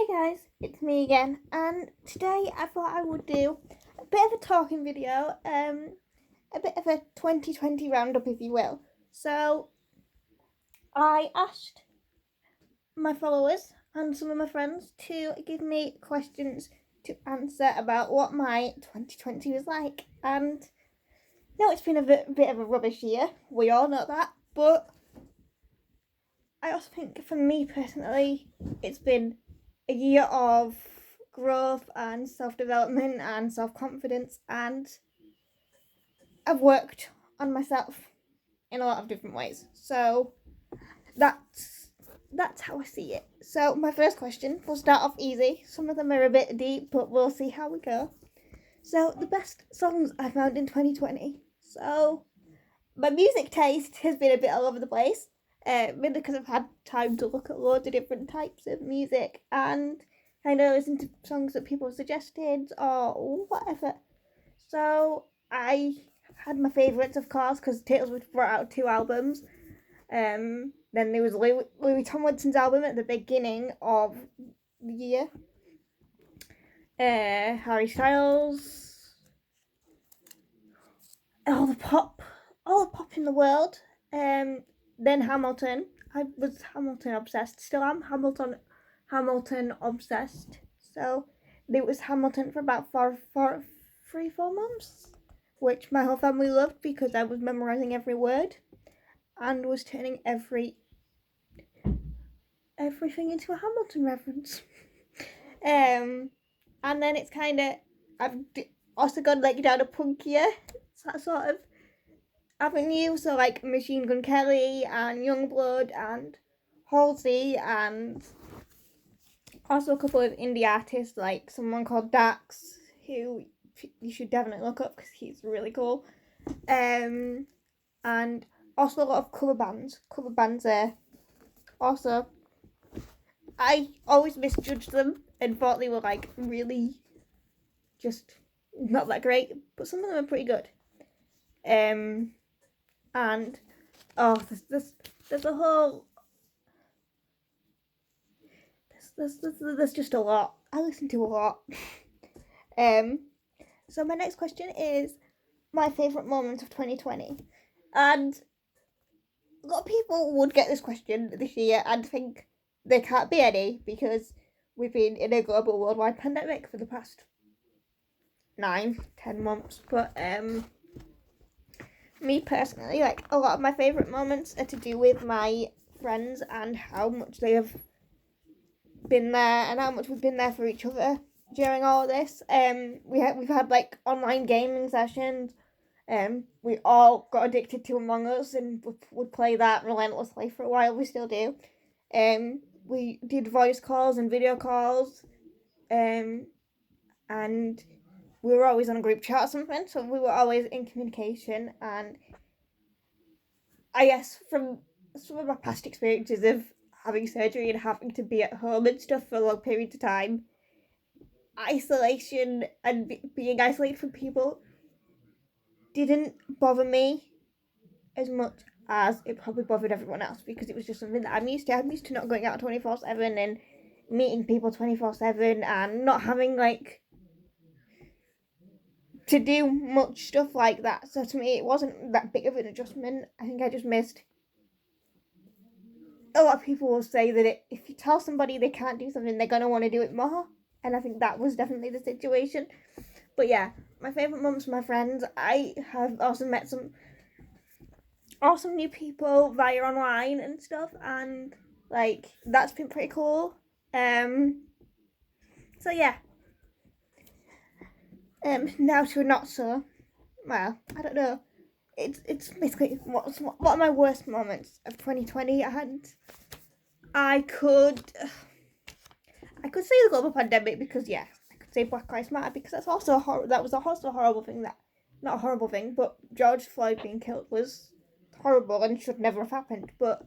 Hey guys, it's me again, and today I thought I would do a bit of a talking video, a bit of a 2020 roundup, if you will. So, I asked my followers and some of my friends to give me questions to answer about what my 2020 was like, and no, it's been a bit of a rubbish year, we all know that, but I also think for me personally, it's been a year of growth and self-development and self-confidence, and I've worked on myself in a lot of different ways. So that's how I see it. So my first question, we'll start off easy. Some of them are a bit deep, but we'll see how we go. So the best songs I found in 2020. So my music taste has been a bit all over the place. Really because I've had time to look at loads of different types of music and kind of listen to songs that people suggested or whatever. So I had my favourites, of course, because Taylor Swift brought out 2 albums. Then there was Louis Tomlinson's album at the beginning of the year. Harry Styles, all the pop in the world. Then Hamilton. I was Hamilton obsessed. Still am Hamilton obsessed. So there was Hamilton for about 4 months, which my whole family loved because I was memorizing every word and was turning everything into a Hamilton reference. And then it's kind of I've also gone like down a punkier sort of avenue, so like Machine Gun Kelly and Youngblood and Halsey, and also a couple of indie artists like someone called Dax, who you should definitely look up because he's really cool. And also a lot of cover bands there. Also, I always misjudged them and thought they were like really just not that great, but some of them are pretty good. And there's a whole there's just a lot. I listen to a lot. So my next question is my favourite moments of 2020, and a lot of people would get this question this year and think there can't be any because we've been in a global worldwide pandemic for the past 9-10 months. But me personally, like a lot of my favourite moments are to do with my friends and how much they have been there and how much we've been there for each other during all of this. We've had like online gaming sessions. We all got addicted to Among Us and would play that relentlessly for a while. We still do. We did voice calls and video calls. And we were always on a group chat or something, so we were always in communication. And I guess from some of my past experiences of having surgery and having to be at home and stuff for long periods of time, isolation and being isolated from people didn't bother me as much as it probably bothered everyone else, because it was just something that I'm used to. I'm used to not going out 24/7 and meeting people 24/7 and not having like to do much stuff like that. So to me, it wasn't that big of an adjustment. I think I just missed. A lot of people will say that if you tell somebody they can't do something, they're gonna want to do it more, and I think that was definitely the situation. But yeah, my favourite moments with my friends. I have also met some awesome new people via online and stuff, and like that's been pretty cool. So yeah. Now to a not so. Well, I don't know. It's basically what are my worst moments of 2020. I could say the global pandemic because yeah, I could say Black Lives Matter because that was also a horrible thing. That not a horrible thing, but George Floyd being killed was horrible and should never have happened. But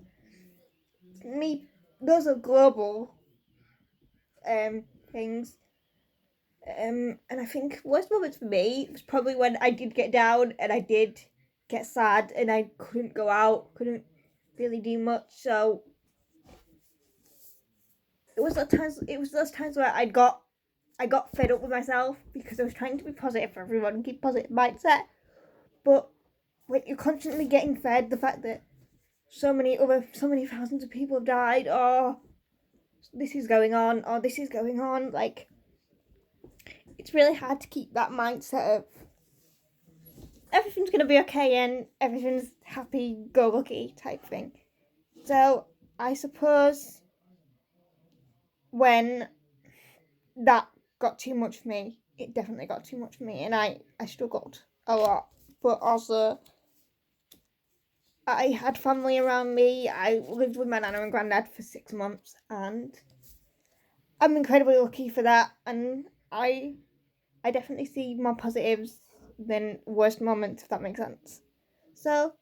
me, those are global things. And I think worst moments for me was probably when I did get down and I did get sad and I couldn't go out, couldn't really do much. So it was those times where I got fed up with myself because I was trying to be positive for everyone and keep positive mindset. But when you're constantly getting fed the fact that so many thousands of people have died, or this is going on, like, it's really hard to keep that mindset of everything's gonna be okay and everything's happy-go-lucky type thing. So I suppose when that got too much for me, it definitely got too much for me, and I struggled a lot. But also, I had family around me. I lived with my nana and granddad for 6 months, and I'm incredibly lucky for that. And I definitely see more positives than worst moments, if that makes sense. So,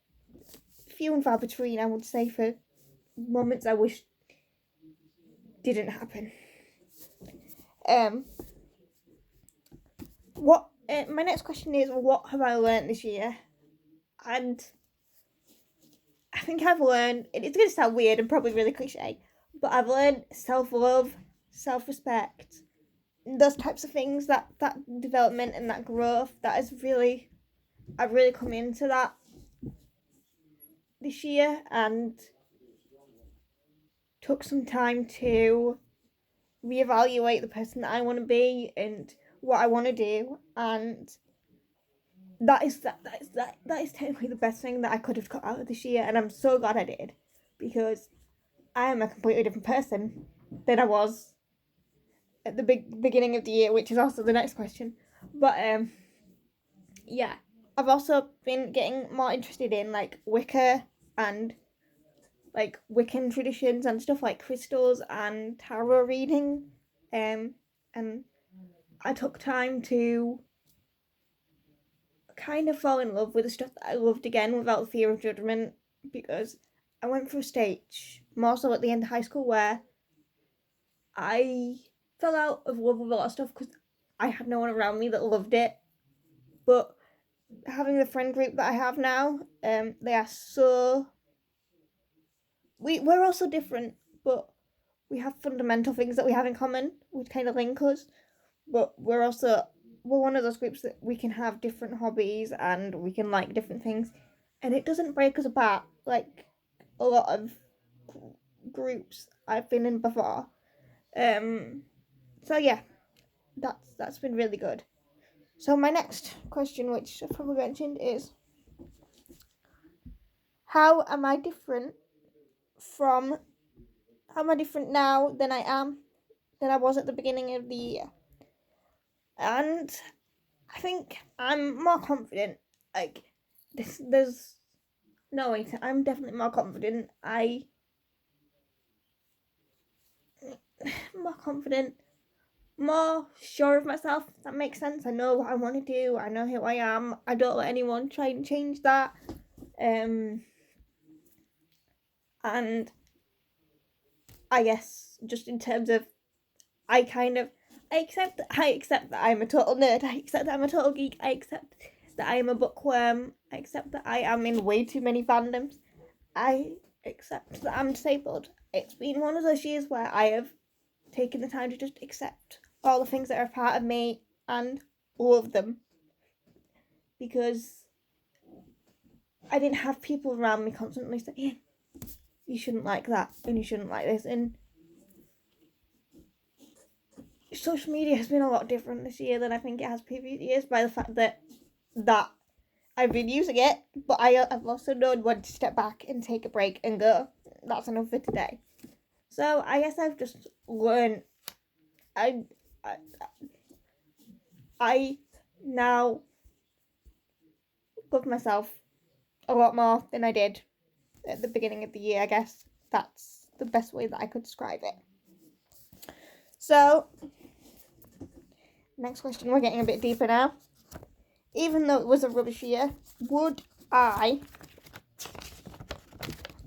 few and far between, I would say, for moments I wish didn't happen. My next question is, what have I learned this year? And I think I've learned, it's going to sound weird and probably really cliche, but I've learned self-love, self-respect, those types of things, that development and that growth, I've really come into that this year, and took some time to reevaluate the person that I want to be and what I want to do, and that is technically the best thing that I could have got out of this year, and I'm so glad I did, because I am a completely different person than I was at the beginning of the year, which is also the next question. But yeah, I've also been getting more interested in like Wicca and like Wiccan traditions and stuff like crystals and tarot reading, and I took time to kind of fall in love with the stuff that I loved again without fear of judgment, because I went through a stage, more so at the end of high school, where I fell out of love with a lot of stuff because I had no one around me that loved it. But having the friend group that I have now, they are so... We're all so different, but we have fundamental things that we have in common, which kind of link us. But we're one of those groups that we can have different hobbies and we can like different things, and it doesn't break us apart like a lot of groups I've been in before. So yeah, that's been really good. So my next question, which I've probably mentioned, is how am I different now than I was at the beginning of the year? And I think I'm more confident. Like, there's no way I'm definitely more confident. More confident, more sure of myself, if that makes sense. I know what I want to do. I know who I am. I don't let anyone try and change that. And I guess just in terms of, I accept that I'm a total nerd. I accept that I'm a total geek. I accept that I am a bookworm. I accept that I am in way too many fandoms. I accept that I'm disabled. It's been one of those years where I have taken the time to just accept all the things that are a part of me and love them, because I didn't have people around me constantly saying, you shouldn't like that and you shouldn't like this. And social media has been a lot different this year than I think it has previous years, by the fact that I've been using it, but I've also known when to step back and take a break and go, that's enough for today. So I guess I've just learned. I now love myself a lot more than I did at the beginning of the year. I guess that's the best way that I could describe it. So, next question, we're getting a bit deeper now. Even though it was a rubbish year, would I,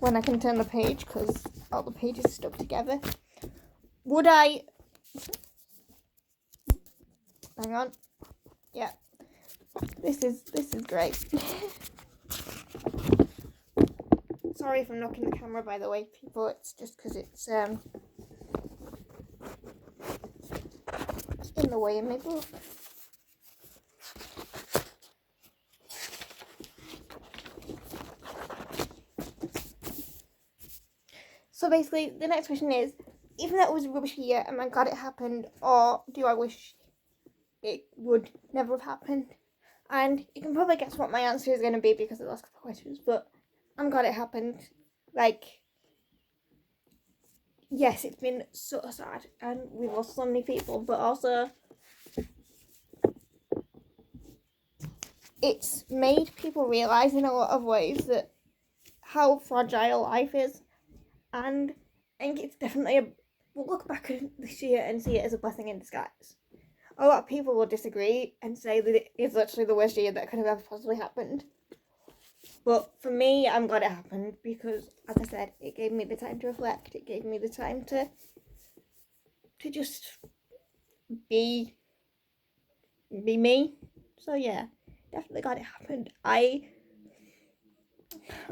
when I can turn the page because all the pages stuck together, would I, hang on, yeah, this is great. Sorry if I'm knocking the camera, by the way, people, it's just because it's in the way of my book. So basically, the next question is, even though it was a rubbish year, am I glad it happened, or do I wish it would never have happened? And you can probably guess what my answer is going to be because of the last couple of questions, but I'm glad it happened. Like, yes, it's been so sad, and we've lost so many people, but also it's made people realise in a lot of ways that how fragile life is, and I think it's definitely we'll look back at this year and see it as a blessing in disguise. A lot of people will disagree and say that it is literally the worst year that could have ever possibly happened. But for me, I'm glad it happened because, as I said, it gave me the time to reflect. It gave me the time to just be me. So yeah, definitely glad it happened.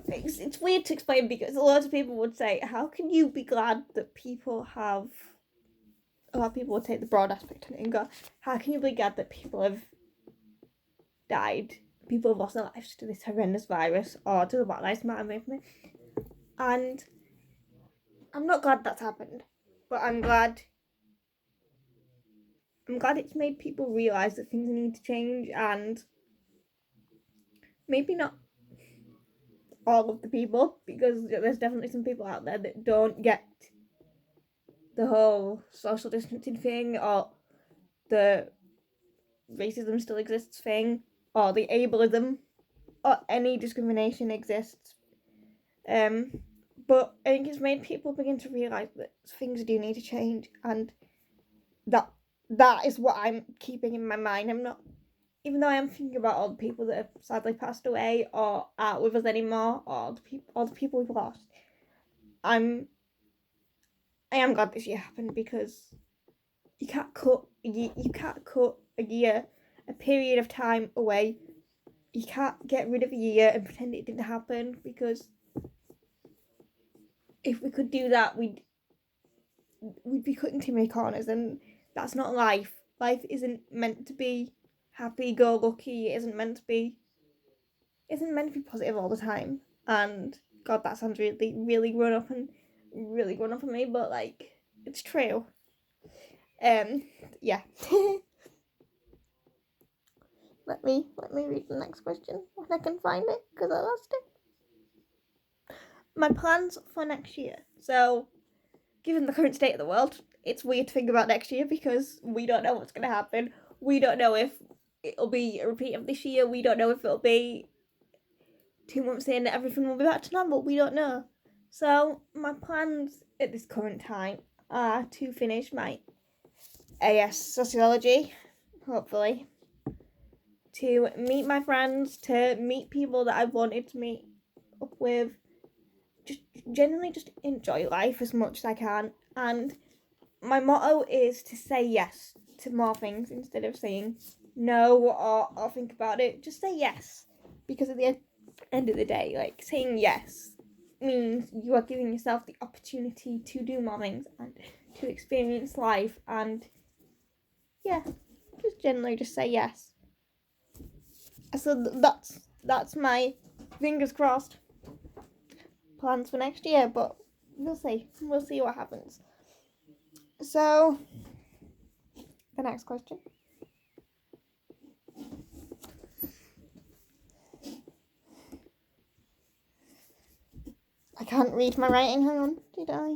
It's weird to explain because a lot of people would say, how can you be glad that people have... A lot of people would take the broad aspect of it and go, how can you be glad that people have died? People have lost their lives to this horrendous virus or to the Black Lives Matter movement. And I'm not glad that's happened, but I'm glad it's made people realise that things need to change, and maybe not all of the people, because there's definitely some people out there that don't get the whole social distancing thing or the racism still exists thing or the ableism or any discrimination exists. But I think it's made people begin to realise that things do need to change, and that is what I'm keeping in my mind. I'm not, even though I am thinking about all the people that have sadly passed away or aren't with us anymore, or all the people we've lost, I am glad this year happened, because you can't cut a year, a period of time away. You can't get rid of a year and pretend it didn't happen, because if we could do that, we'd be cutting too many corners, and that's not life. Life isn't meant to be happy-go-lucky. It isn't meant to be positive all the time. And God, that sounds really, really grown up on me, but like, it's true. Yeah. Let me read the next question when I can find it, because I lost it. My plans for next year. So, given the current state of the world, it's weird to think about next year because we don't know what's going to happen. We don't know if it'll be a repeat of this year. We don't know if it'll be 2 months in, everything will be back to normal. We don't know. So my plans at this current time are to finish my AS Sociology, hopefully, to meet my friends, to meet people that I wanted to meet up with, just generally just enjoy life as much as I can. And my motto is to say yes to more things instead of saying no or think about it. Just say yes, because at the end of the day, like, saying yes means you are giving yourself the opportunity to do more things and to experience life, and yeah, just generally just say yes. So that's my fingers crossed plans for next year, but we'll see what happens. So the next question. I can't read my writing. Hang on. Did I?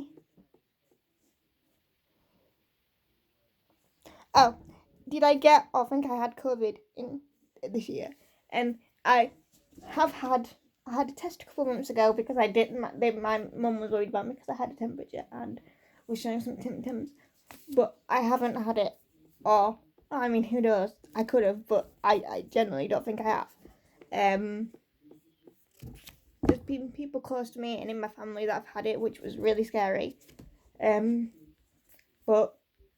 Oh, did I get or think I had COVID in this year? And I had a test a couple of months ago because I didn't. My mum was worried about me because I had a temperature and was showing some symptoms, but I haven't had it. Or I mean, who knows? I could have, but I generally don't think I have. There's been people close to me and in my family that have had it, which was really scary. But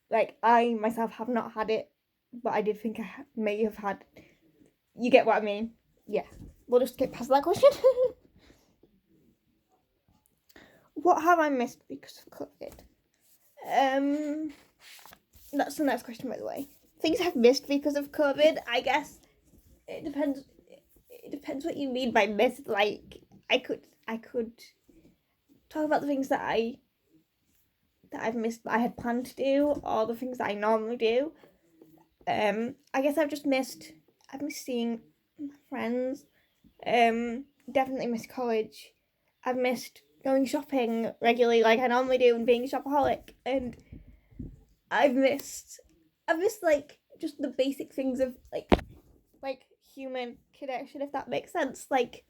like, I myself have not had it, but I did think I may have had. You get what I mean? Yeah. We'll just get past that question. What have I missed because of COVID? That's the next question, by the way. things I've missed because of COVID. I guess it depends. It depends what you mean by missed. Like I could talk about the things that I've missed that I had planned to do, or the things that I normally do. I guess I've missed seeing my friends. Definitely missed college. I've missed going shopping regularly like I normally do and being a shopaholic. And I've missed like just the basic things of like human connection, if that makes sense. Like,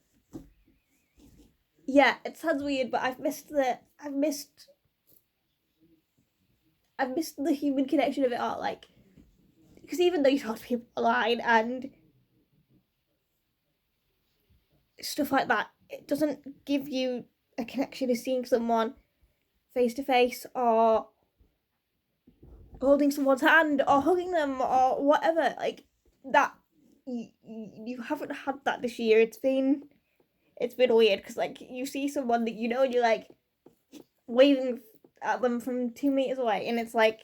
yeah, it sounds weird, but I've missed the human connection of it all. Like, because even though you talk to people online and stuff like that, it doesn't give you a connection to seeing someone face to face, or holding someone's hand, or hugging them, or whatever. Like that, you haven't had that this year. It's been weird because like you see someone that you know and you're like waving at them from 2 meters away, and it's like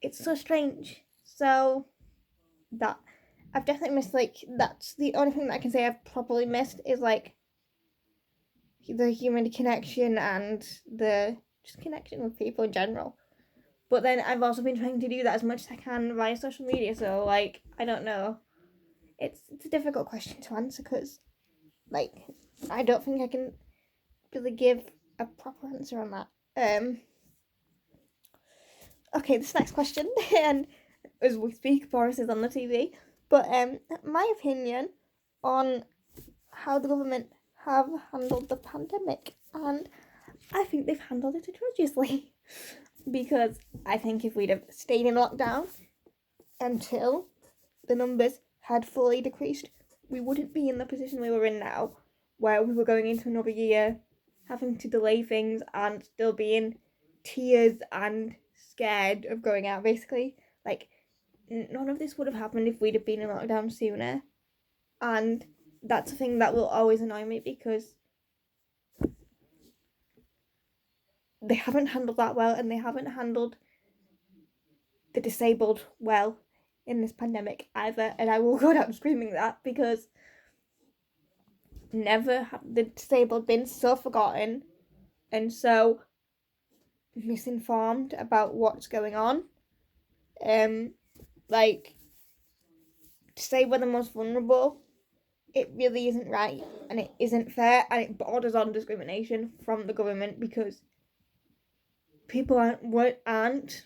it's so strange. So that I've definitely missed. Like, that's the only thing that I can say I've probably missed is like the human connection and the just connection with people in general. But then I've also been trying to do that as much as I can via social media. So like I don't know. It's a difficult question to answer because like I don't think I can really give a proper answer on that. Okay, this next question, and as we speak, Boris is on the TV. But my opinion on how the government have handled the pandemic, and I think they've handled it atrociously. Because I think if we'd have stayed in lockdown until the numbers had fully decreased, we wouldn't be in the position we were in now, where we were going into another year, having to delay things and still being tears and scared of going out, basically. Like, none of this would have happened if we'd have been in lockdown sooner. And that's a thing that will always annoy me because they haven't handled that well, and they haven't handled the disabled well in this pandemic either. And I will go down screaming that because never have the disabled been so forgotten and so misinformed about what's going on. Like, to say we're the most vulnerable, it really isn't right, and it isn't fair, and it borders on discrimination from the government because people weren't and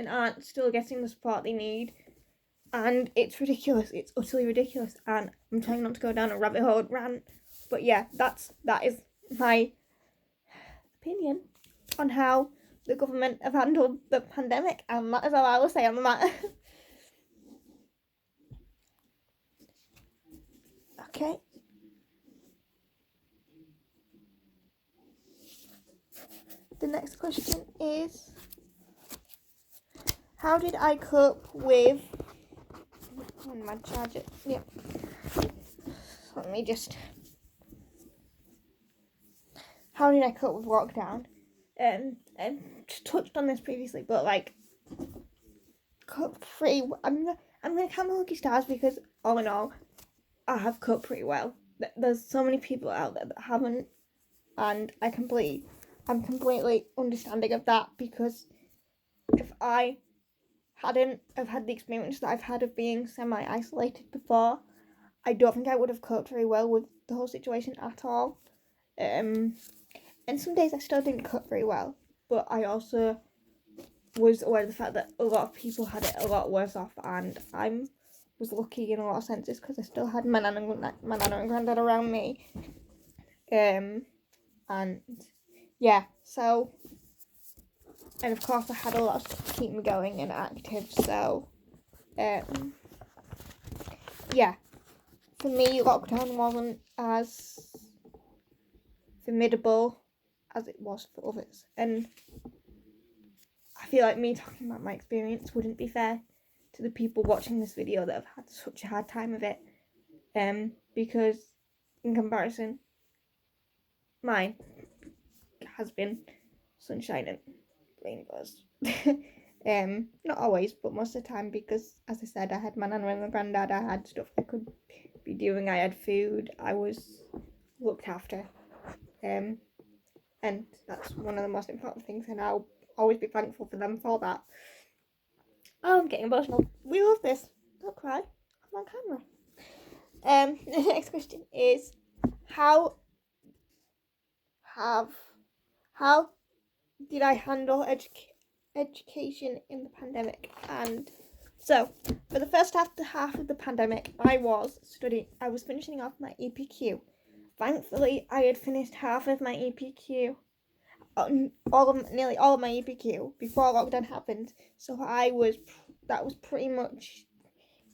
aren't still getting the support they need, and it's ridiculous. It's utterly ridiculous, and I'm trying not to go down a rabbit hole rant, but yeah, that is my opinion on how the government have handled the pandemic, and that is all I will say on the matter. Okay. The next question is, how did I cope with my charger? Yeah. Let me just. How did I cope with lockdown? And touched on this previously, but like, cope pretty. I'm gonna count my lucky stars because all in all, I have coped pretty well. There's so many people out there that haven't, and I'm completely understanding of that, because if I hadn't have had the experience that I've had of being semi-isolated before, I don't think I would have coped very well with the whole situation at all. And some days I still didn't cope very well, but I also was aware of the fact that a lot of people had it a lot worse off, and I was lucky in a lot of senses because I still had my nana and granddad around me. And yeah, so, and of course I had a lot of stuff to keep me going and active, so yeah, for me lockdown wasn't as formidable as it was for others, and I feel like me talking about my experience wouldn't be fair to the people watching this video that have had such a hard time of it, because in comparison, mine has been sunshine and rainbows. Not always, but most of the time, because as I said, I had my nana and my granddad. I had stuff I could be doing. I had food. I was looked after. And that's one of the most important things, and I'll always be thankful for them for that. Oh, I'm getting emotional. We love this. Don't cry. I'm on camera. The next question is how did I handle education in the pandemic? And so for the first half of the pandemic, I was finishing off my EPQ. Thankfully, I had finished half of my EPQ, nearly all of my EPQ before lockdown happened. So that was pretty much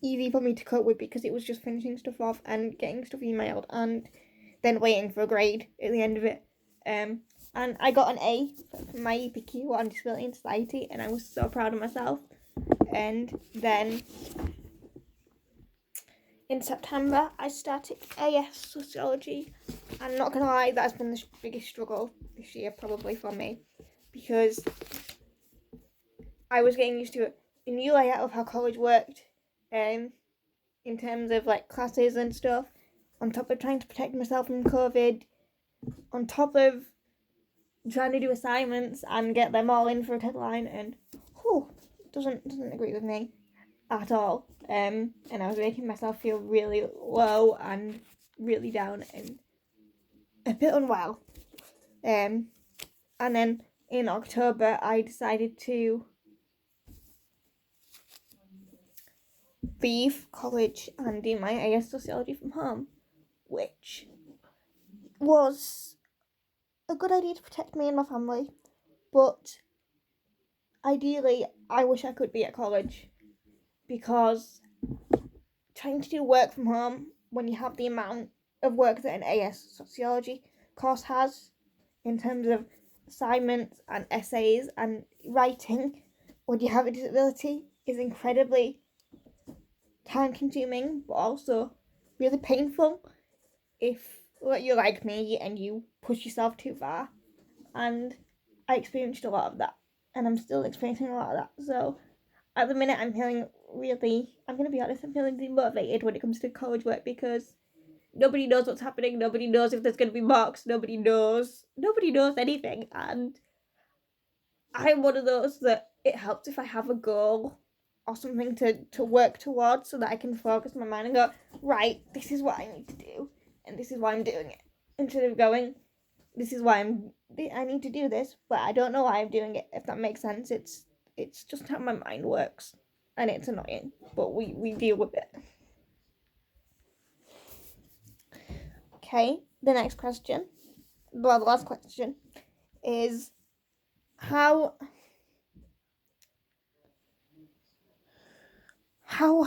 easy for me to cope with, because it was just finishing stuff off and getting stuff emailed and then waiting for a grade at the end of it. And I got an A for my EPQ on Disability and Society, and I was so proud of myself. And then in September, I started AS Sociology. I'm not going to lie, that's been the biggest struggle this year probably for me, because I was getting used to a new layout of how college worked, in terms of like classes and stuff, on top of trying to protect myself from COVID, on top of trying to do assignments and get them all in for a deadline, and doesn't agree with me at all. And I was making myself feel really low and really down and a bit unwell. And then in October, I decided to leave college and do my AS Sociology from home, which was a good idea to protect me and my family, but ideally I wish I could be at college, because trying to do work from home when you have the amount of work that an AS Sociology course has in terms of assignments and essays and writing when you have a disability is incredibly time consuming, but also really painful if you're like me and you push yourself too far. And I experienced a lot of that, and I'm still experiencing a lot of that. So at the minute, I'm feeling I'm going to be honest, I'm feeling demotivated when it comes to college work, because nobody knows what's happening. Nobody knows if there's going to be mocks. Nobody knows anything. And I'm one of those that it helps if I have a goal or something to work towards, so that I can focus my mind and go, right, this is what I need to do, and this is why I'm doing it, instead of going, this is why I need to do this, but I don't know why I'm doing it, if that makes sense. It's just how my mind works, and it's annoying, but we deal with it. Okay, the last question is how were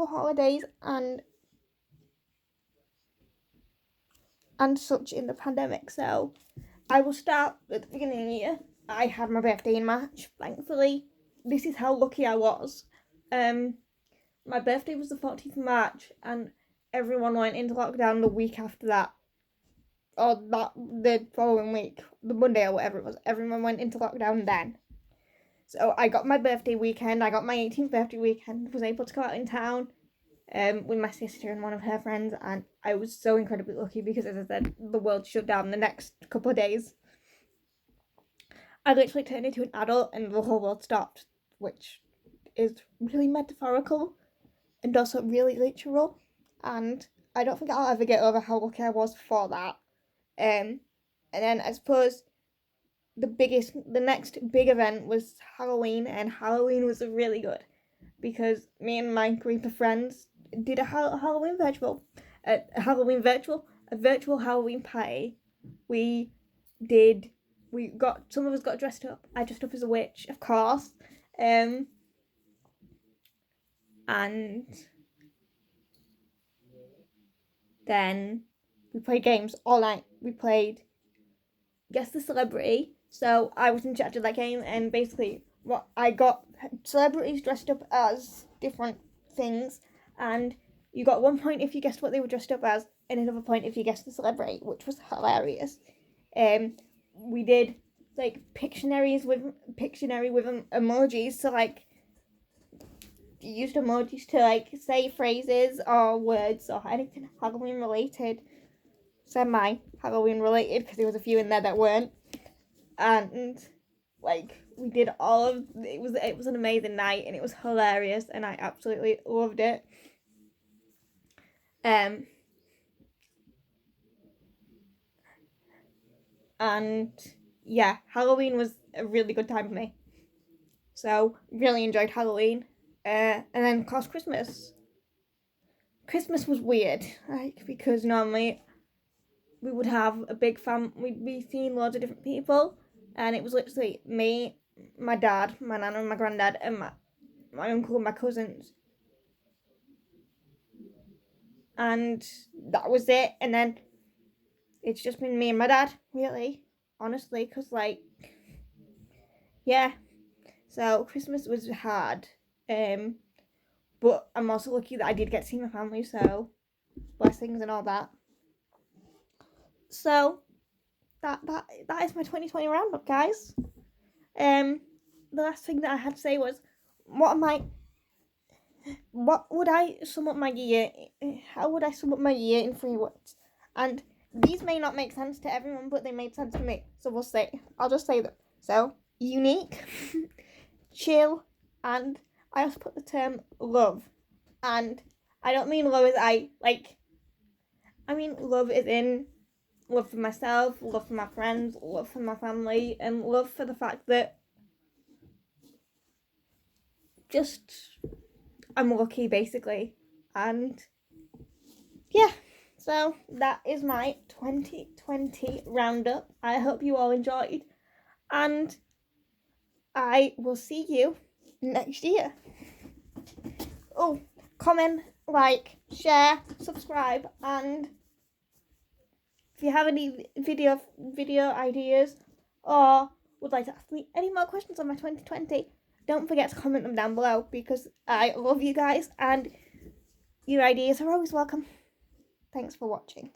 holidays and such in the pandemic. So I will start at the beginning of the year. I had my birthday in March, thankfully. This is how lucky I was. My birthday was the 14th of March, and everyone went into lockdown the week after that, or the following week, the Monday or whatever it was. Everyone went into lockdown then. So I got my birthday weekend, I got my 18th birthday weekend, was able to go out in town with my sister and one of her friends, and I was so incredibly lucky, because as I said, the world shut down the next couple of days. I literally turned into an adult and the whole world stopped, which is really metaphorical and also really literal, and I don't think I'll ever get over how lucky I was for that. And then I suppose the next big event was Halloween, and Halloween was really good, because me and my group of friends did a virtual Halloween party. Some of us got dressed up. I dressed up as a witch, of course. And then we played games all night. We played Guess the Celebrity. So I was in charge of that game, and basically I got celebrities dressed up as different things, and you got 1 point if you guessed what they were dressed up as, and another point if you guessed the celebrity, which was hilarious. We did like Pictionary with emojis. So like used emojis to like say phrases or words or anything Halloween related, semi Halloween related, because there was a few in there that weren't. And like we did all of it was an amazing night, and it was hilarious, and I absolutely loved it. And yeah, Halloween was a really good time for me. So really enjoyed Halloween. And then of course Christmas. Christmas was weird, like, because normally we would have a big we'd be seeing loads of different people, and it was literally me, my dad, my nana and my granddad, and my uncle and my cousins. And that was it. And then it's just been me and my dad, really, honestly, because like, yeah. So Christmas was hard. But I'm also lucky that I did get to see my family, so blessings and all that. So that is my 2020 roundup, guys. The last thing that I had to say was, what would I sum up my year? How would I sum up my year in 3 words? And these may not make sense to everyone, but they made sense to me. So I'll just say them. So, unique, chill, and I also put the term love. And I don't mean love as I mean love as in love for myself, love for my friends, love for my family, and love for the fact that just I'm lucky, basically. And yeah, so that is my 2020 roundup. I hope you all enjoyed, and I will see you next year. Oh, comment, like, share, subscribe, and if you have any video ideas or would like to ask me any more questions on my 2020, don't forget to comment them down below, because I love you guys and your ideas are always welcome. Thanks for watching.